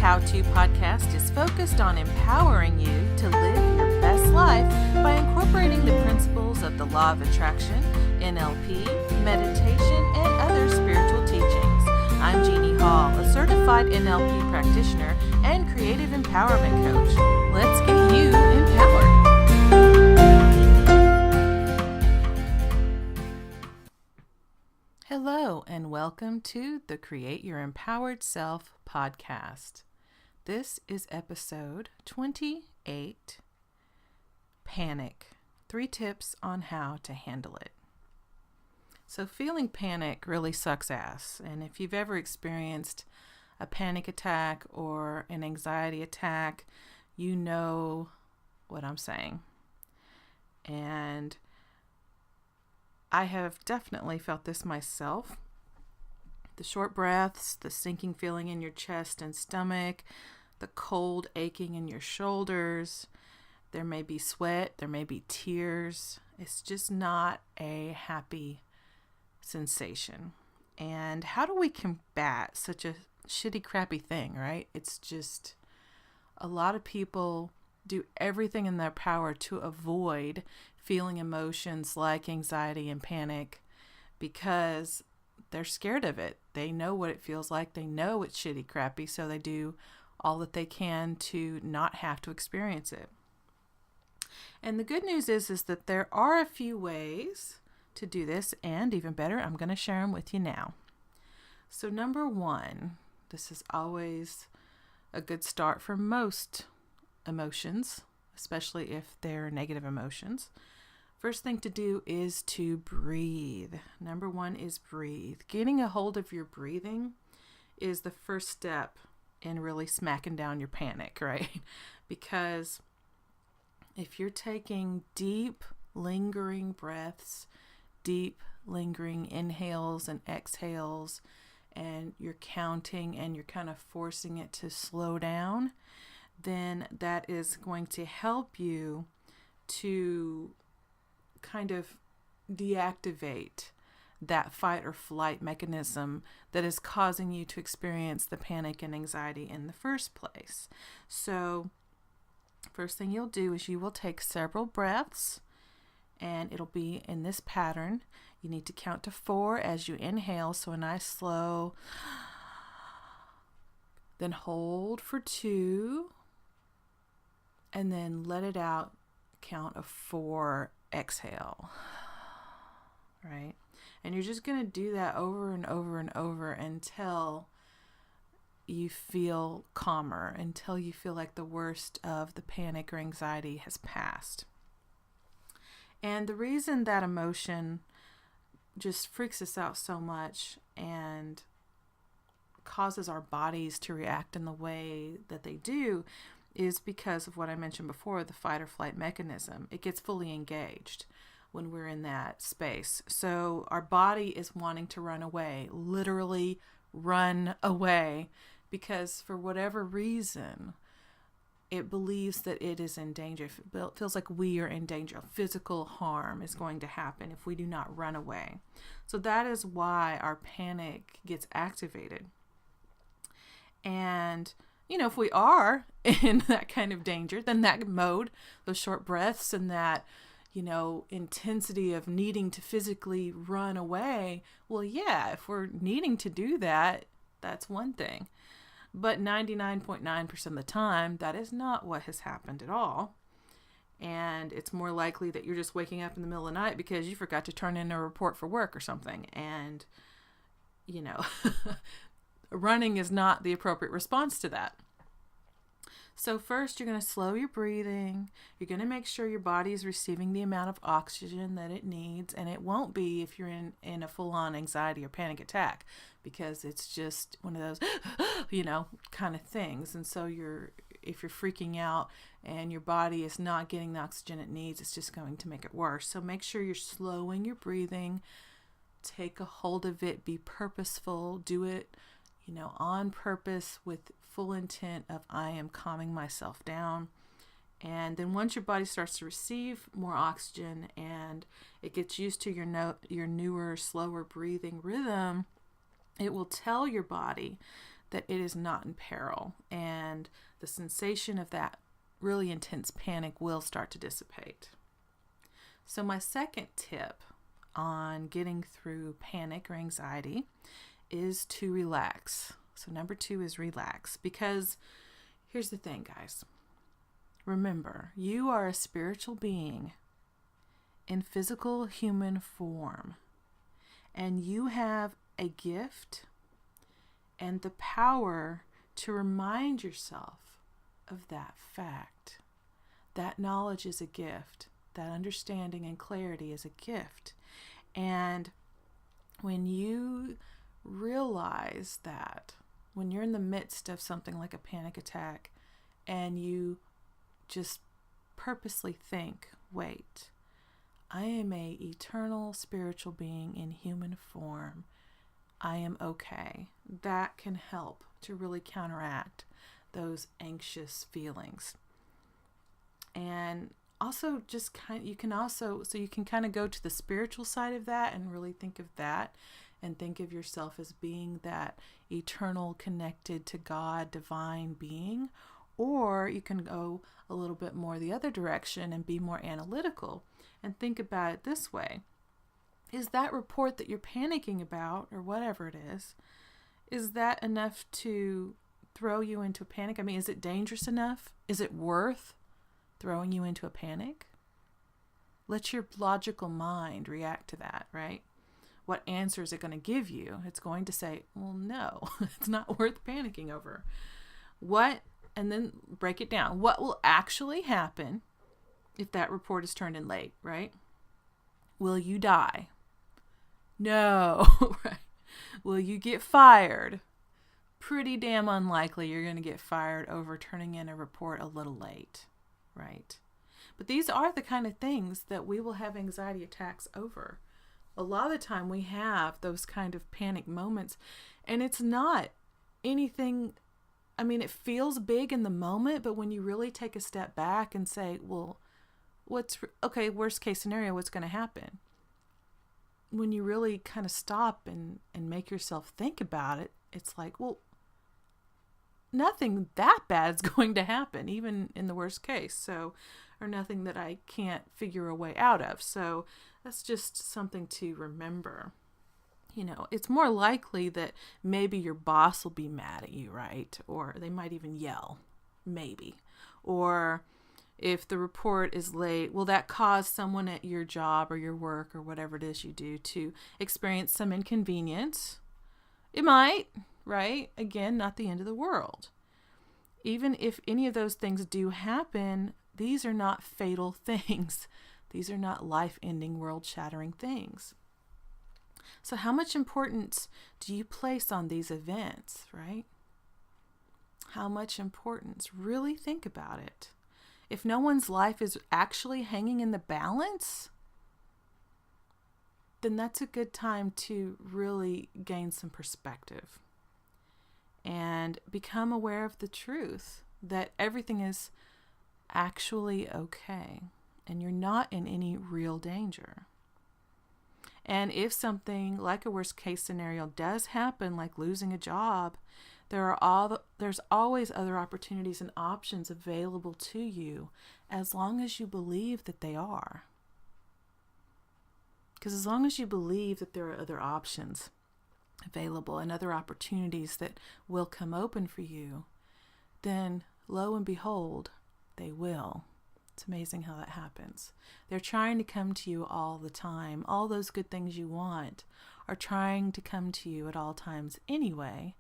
how-to podcast is focused on empowering you to live your best life by incorporating the principles of the law of attraction, NLP, meditation, and other spiritual teachings. I'm Jeannie Hall, a certified NLP practitioner and creative empowerment coach. Let's get you empowered. Hello, and welcome to the Create Your Empowered Self podcast. This is episode 28, Panic. 3 tips on how to handle it. So feeling panic really sucks ass. And if you've ever experienced a panic attack or an anxiety attack, you know what I'm saying. And I have definitely felt this myself. The short breaths, the sinking feeling in your chest and stomach, the cold aching in your shoulders. There may be sweat, there may be tears. It's just not a happy sensation. And how do we combat such a shitty, crappy thing, right? It's just a lot of people do everything in their power to avoid feeling emotions like anxiety and panic because they're scared of it. They know what it feels like. They know it's shitty, crappy, so they do all that they can to not have to experience it. And the good news is that there are a few ways to do this, and even better, I'm going to share them with you now. So number 1, this is always a good start for most emotions, especially if they're negative emotions. First thing to do is to breathe. Number 1 is breathe. Getting a hold of your breathing is the first step in really smacking down your panic, right? Because if you're taking deep, lingering breaths, deep, lingering inhales and exhales, and you're counting and you're kind of forcing it to slow down, then that is going to help you to kind of deactivate that fight or flight mechanism that is causing you to experience the panic and anxiety in the first place. So first thing you'll do is you will take several breaths, and it'll be in this pattern. You need to count to 4 as you inhale, so a nice slow, then hold for 2, and then let it out, count of 4, exhale, right? And you're just going to do that over and over and over until you feel calmer, until you feel like the worst of the panic or anxiety has passed. And the reason that emotion just freaks us out so much and causes our bodies to react in the way that they do is because of what I mentioned before, the fight or flight mechanism. It gets fully engaged when we're in that space. So our body is wanting to run away, literally run away, because for whatever reason, it believes that it is in danger. It feels like we are in danger. Physical harm is going to happen if we do not run away. So that is why our panic gets activated. And if we are in that kind of danger, then that mode, those short breaths and that, intensity of needing to physically run away, well, yeah, if we're needing to do that, that's one thing. But 99.9% of the time, that is not what has happened at all. And it's more likely that you're just waking up in the middle of the night because you forgot to turn in a report for work or something. And, running is not the appropriate response to that. So first, you're going to slow your breathing. You're going to make sure your body is receiving the amount of oxygen that it needs. And it won't be if you're in a full-on anxiety or panic attack, because it's just one of those, kind of things. And so if you're freaking out and your body is not getting the oxygen it needs, it's just going to make it worse. So make sure you're slowing your breathing. Take a hold of it. Be purposeful. Do it on purpose with full intent of I am calming myself down. And then once your body starts to receive more oxygen and it gets used to your newer, slower breathing rhythm, it will tell your body that it is not in peril, and the sensation of that really intense panic will start to dissipate. So my second tip on getting through panic or anxiety is to relax. So number 2 is relax, because here's the thing, guys. Remember, you are a spiritual being in physical human form, and you have a gift and the power to remind yourself of that fact. That knowledge is a gift. That understanding and clarity is a gift. And when you realize that, when you're in the midst of something like a panic attack and you just purposely think, wait, I am an eternal spiritual being in human form. I am okay. That can help to really counteract those anxious feelings. And also just you can kind of go to the spiritual side of that and really think of that and think of yourself as being that eternal, connected to God, divine being. Or you can go a little bit more the other direction and be more analytical and think about it this way. Is that report that you're panicking about, or whatever it is that enough to throw you into a panic? I mean, is it dangerous enough? Is it worth throwing you into a panic? Let your logical mind react to that, right? What answer is it going to give you? It's going to say, well, no, it's not worth panicking over. And then break it down. What will actually happen if that report is turned in late, right? Will you die? No, right? Will you get fired? Pretty damn unlikely you're going to get fired over turning in a report a little late, right? But these are the kind of things that we will have anxiety attacks over. A lot of the time we have those kind of panic moments, and it's not anything. I mean, it feels big in the moment, but when you really take a step back and say, well, worst case scenario, what's going to happen? When you really kind of stop and make yourself think about it, it's like, well, nothing that bad is going to happen, even in the worst case. Or nothing that I can't figure a way out of. So that's just something to remember. It's more likely that maybe your boss will be mad at you, right? Or they might even yell, maybe. Or if the report is late, will that cause someone at your job or your work or whatever it is you do to experience some inconvenience? It might, right? Again, not the end of the world. Even if any of those things do happen, these are not fatal things. These are not life-ending, world-shattering things. So how much importance do you place on these events, right? How much importance? Really think about it. If no one's life is actually hanging in the balance, then that's a good time to really gain some perspective and become aware of the truth that everything is actually okay and you're not in any real danger. And if something like a worst case scenario does happen, like losing a job, there's always other opportunities and options available to you as long as you believe that they are. Because as long as you believe that there are other options available and other opportunities that will come open for you, then lo and behold, they will. It's amazing how that happens. They're trying to come to you all the time. All those good things you want are trying to come to you at all times anyway.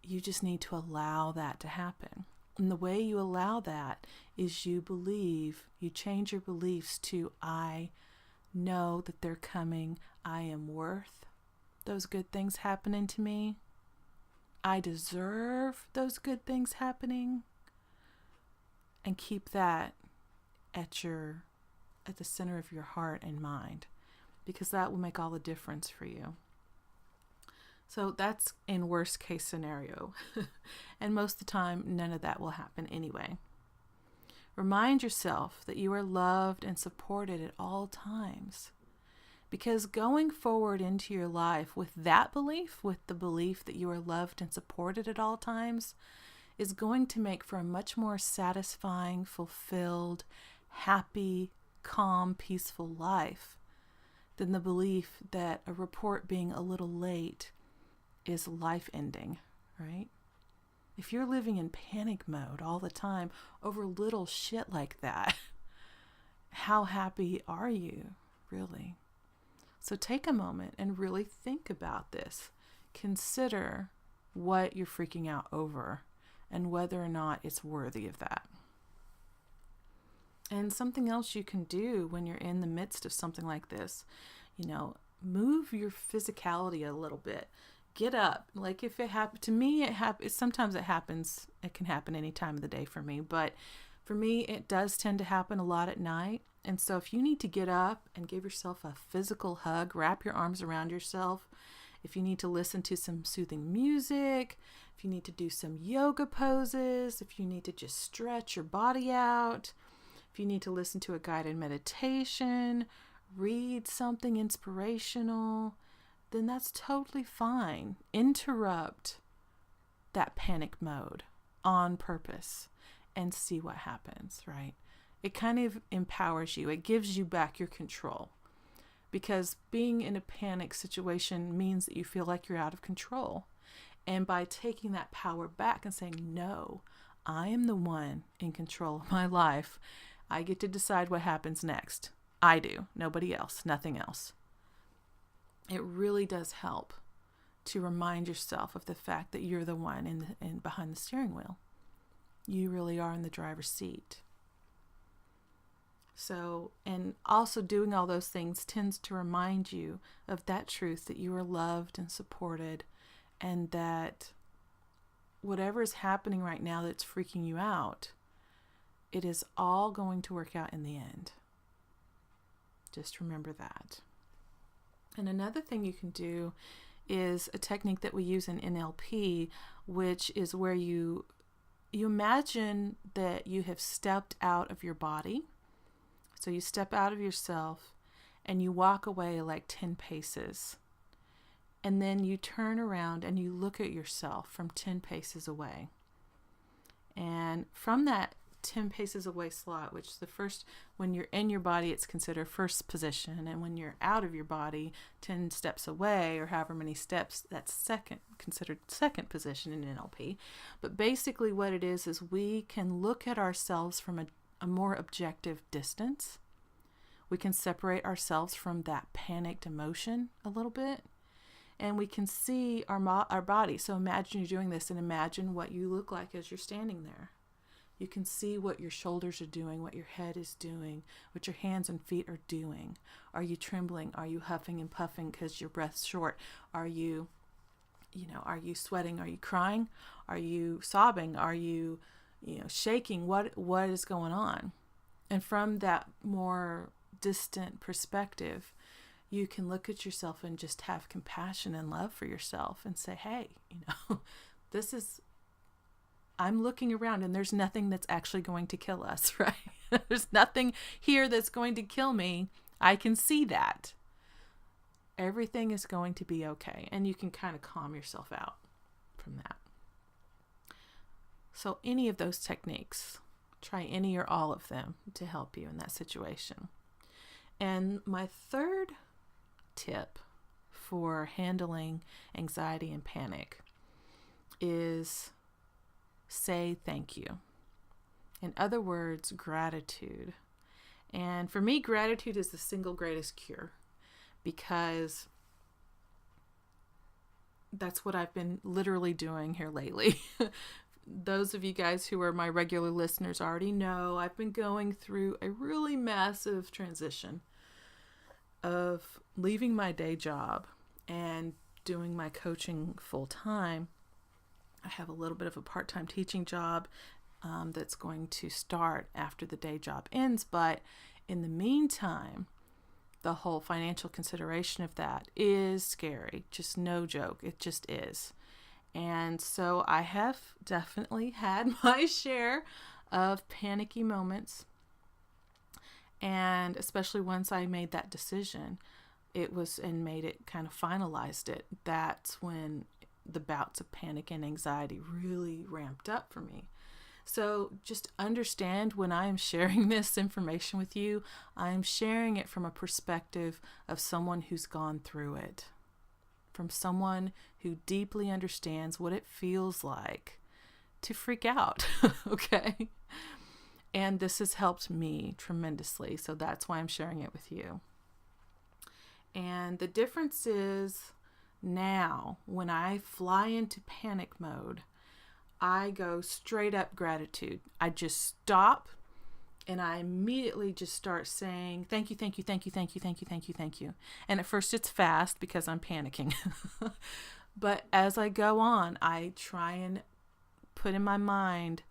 You just need to allow that to happen. And the way you allow that is you change your beliefs to, I know that they're coming. I am worth those good things happening to me. I deserve those good things happening. And keep that at the center of your heart and mind, because that will make all the difference for you. So that's in worst case scenario. And most of the time, none of that will happen anyway. Remind yourself that you are loved and supported at all times, Because going forward into your life with that belief, with the belief that you are loved and supported at all times, is going to make for a much more satisfying, fulfilled, happy, calm, peaceful life than the belief that a report being a little late is life ending, right? If you're living in panic mode all the time over little shit like that, how happy are you, really? So take a moment and really think about this. Consider what you're freaking out over and whether or not it's worthy of that. And something else you can do when you're in the midst of something like this, move your physicality a little bit. Get up. Like if it happens, to me, sometimes it happens. It can happen any time of the day for me. But for me, it does tend to happen a lot at night. And so if you need to get up and give yourself a physical hug, wrap your arms around yourself, if you need to listen to some soothing music, if you need to do some yoga poses, if you need to just stretch your body out, if you need to listen to a guided meditation, read something inspirational, then that's totally fine. Interrupt that panic mode on purpose and see what happens, right? It kind of empowers you. It gives you back your control, because being in a panic situation means that you feel like you're out of control. And by taking that power back and saying, no, I am the one in control of my life. I get to decide what happens next. I do. Nobody else. Nothing else. It really does help to remind yourself of the fact that you're the one in behind the steering wheel. You really are in the driver's seat. So, and also doing all those things tends to remind you of that truth that you are loved and supported, and that whatever is happening right now that's freaking you out, it is all going to work out in the end. Just remember that. And another thing you can do is a technique that we use in NLP, which is where you imagine that you have stepped out of your body. So you step out of yourself and you walk away like 10 paces. And then you turn around and you look at yourself from 10 paces away. And from that 10 paces away slot, which is the first, when you're in your body, it's considered first position. And when you're out of your body, 10 steps away, or however many steps, that's considered second position in NLP. But basically what it is we can look at ourselves from a more objective distance. We can separate ourselves from that panicked emotion a little bit, and we can see our body. So imagine you're doing this, and imagine what you look like as you're standing there. You can see what your shoulders are doing, what your head is doing, what your hands and feet are doing. Are you trembling? Are you huffing and puffing because your breath's short? Are you sweating? Are you crying? Are you sobbing? Are you shaking? What is going on? And from that more distant perspective, you can look at yourself and just have compassion and love for yourself and say, hey, I'm looking around and there's nothing that's actually going to kill us, right? There's nothing here that's going to kill me. I can see that. Everything is going to be okay. And you can kind of calm yourself out from that. So any of those techniques, try any or all of them to help you in that situation. And my third tip for handling anxiety and panic is say thank you. In other words, gratitude. And for me, gratitude is the single greatest cure, because that's what I've been literally doing here lately. Those of you guys who are my regular listeners already know I've been going through a really massive transition of leaving my day job and doing my coaching full time. I have a little bit of a part-time teaching job that's going to start after the day job ends. But in the meantime, the whole financial consideration of that is scary. Just no joke. It just is. And so I have definitely had my share of panicky moments. And especially once I made that decision, it was and made it, kind of finalized it, that's when the bouts of panic and anxiety really ramped up for me. So just understand, when I am sharing this information with you, I am sharing it from a perspective of someone who's gone through it, from someone who deeply understands what it feels like to freak out, okay? And this has helped me tremendously, so that's why I'm sharing it with you. And the difference is, now, when I fly into panic mode, I go straight up gratitude. I just stop and I immediately just start saying, thank you, thank you, thank you, thank you, thank you, thank you, thank you. And at first it's fast because I'm panicking. But as I go on, I try and put in my mind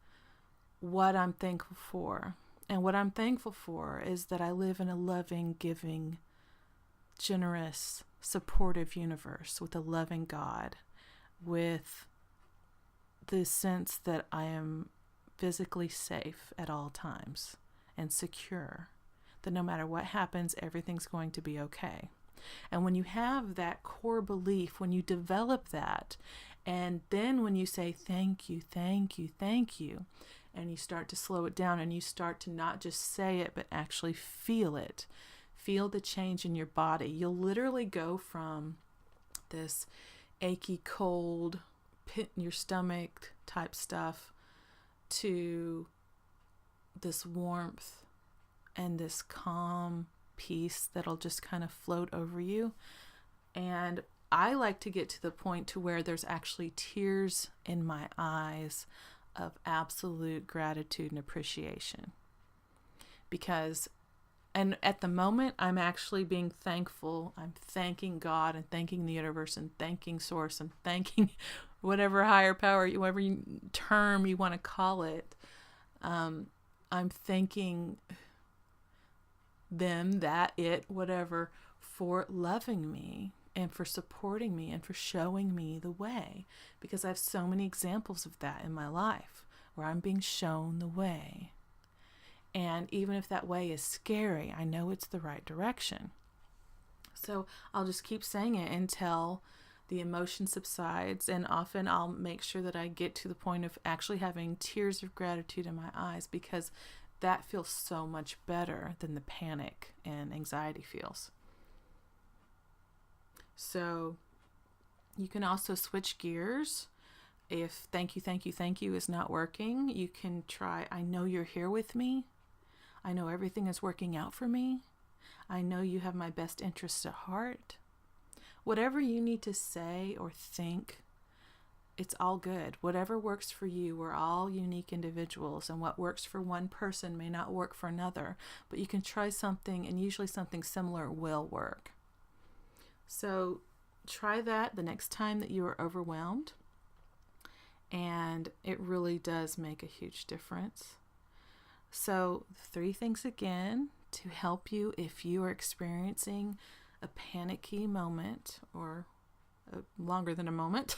what I'm thankful for. And what I'm thankful for is that I live in a loving, giving, generous, supportive universe with a loving God, with the sense that I am physically safe at all times and secure, that no matter what happens, everything's going to be okay. And when you have that core belief, when you develop that, and then when you say thank you, thank you, thank you, and you start to slow it down and you start to not just say it, but actually feel it, feel the change in your body, you'll literally go from this achy, cold, pit in your stomach type stuff to this warmth and this calm peace that'll just kind of float over you. And I like to get to the point to where there's actually tears in my eyes of absolute gratitude and appreciation, because and at the moment, I'm actually being thankful. I'm thanking God and thanking the universe and thanking Source and thanking whatever higher power, whatever term you want to call it. I'm thanking them, that, it, whatever, for loving me and for supporting me and for showing me the way. Because I have so many examples of that in my life where I'm being shown the way. And even if that way is scary, I know it's the right direction. So I'll just keep saying it until the emotion subsides. And often I'll make sure that I get to the point of actually having tears of gratitude in my eyes, because that feels so much better than the panic and anxiety feels. So you can also switch gears. If thank you, thank you, thank you is not working, you can try, I know you're here with me. I know everything is working out for me. I know you have my best interests at heart. Whatever you need to say or think, it's all good. Whatever works for you, we're all unique individuals, and what works for one person may not work for another, but you can try something, and usually something similar will work. So try that the next time that you are overwhelmed, and it really does make a huge difference. So 3 things again to help you if you are experiencing a panicky moment, or longer than a moment.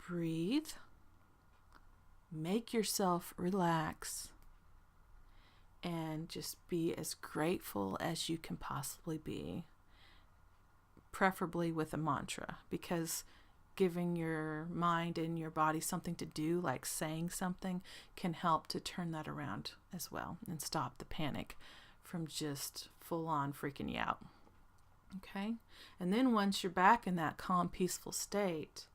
Breathe. Make yourself relax. And just be as grateful as you can possibly be. Preferably with a mantra, because giving your mind and your body something to do, like saying something, can help to turn that around as well and stop the panic from just full on freaking you out. Okay? And then once you're back in that calm, peaceful state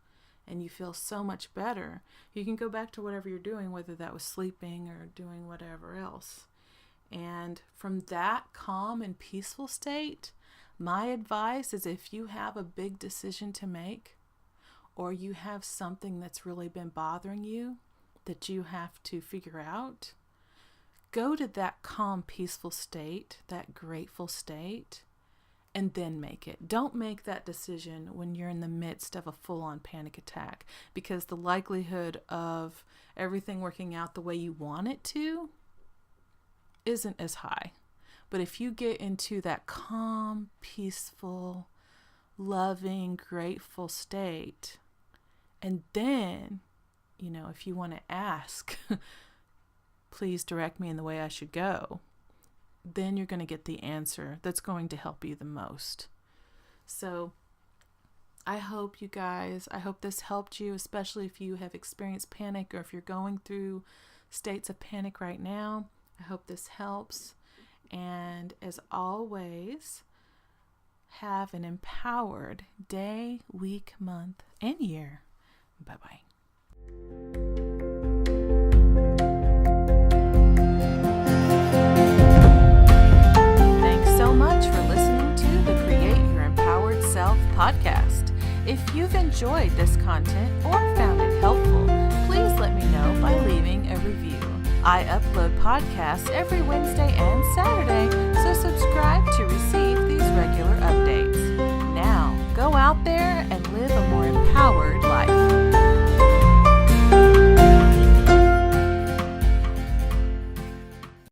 and you feel so much better, you can go back to whatever you're doing, whether that was sleeping or doing whatever else. And from that calm and peaceful state, my advice is, if you have a big decision to make, or you have something that's really been bothering you that you have to figure out, go to that calm, peaceful state, that grateful state, and then make it. Don't make that decision when you're in the midst of a full-on panic attack, because the likelihood of everything working out the way you want it to isn't as high. But if you get into that calm, peaceful, loving, grateful state, and then, if you want to ask, please direct me in the way I should go, then you're going to get the answer that's going to help you the most. So I hope this helped you, especially if you have experienced panic or if you're going through states of panic right now. I hope this helps. And as always, have an empowered day, week, month, and year. Bye-bye. Thanks so much for listening to the Create Your Empowered Self podcast. If you've enjoyed this content or found it helpful, please let me know by leaving a review. I upload podcasts every Wednesday and Saturday, so subscribe to receive these regular updates. Now, go out there and live a more empowered life.